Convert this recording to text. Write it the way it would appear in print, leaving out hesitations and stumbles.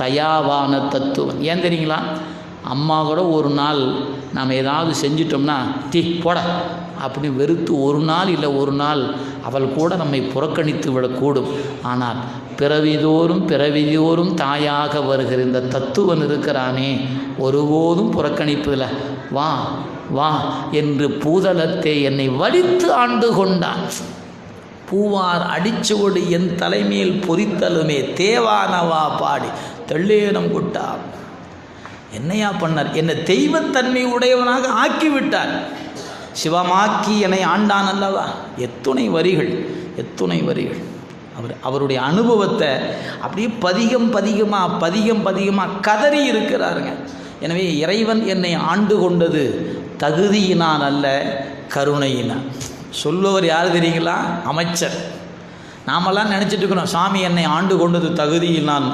தயாவான தத்துவம். ஏன் தெரியுங்களா? அம்மா கூட ஒரு நாள் நாம் ஏதாவது செஞ்சிட்டோம்னா டீ போட அப்படி வெறுத்து ஒரு நாள் இல்லை ஒரு நாள் அவள் கூட நம்மை புறக்கணித்து விடக்கூடும். ஆனால் பிறவிதோறும் தாயாக வருகிற இந்த தத்துவன் இருக்கிறானே ஒருபோதும் புறக்கணிப்பதில்லை. வா வா என்று பூதலத்தை என்னை வலித்து ஆண்டு கொண்டான். பூவார் அடிச்சுவடு என் தலைமையில் பொறித்தலுமே தேவானவா பாடி தெள்ளேனம் கொட்டார். என்னையா பண்ணார்? என்னை தெய்வத்தன்மை உடையவனாக ஆக்கிவிட்டார். சிவமாக்கி என்னை ஆண்டான் அல்லவா. எத்துணை வரிகள். அவருடைய அனுபவத்தை அப்படியே பதிகமாக கதறி இருக்கிறாருங்க. எனவே இறைவன் என்னை ஆண்டு கொண்டது தகுதியினால் அல்ல, கருணையினால். சொல்லுவர் யார் தெரியுங்களா? அமைச்சர். நாமெல்லாம் நினச்சிட்டு இருக்கிறோம் சாமி என்னை ஆண்டு கொண்டது தகுதியினால்.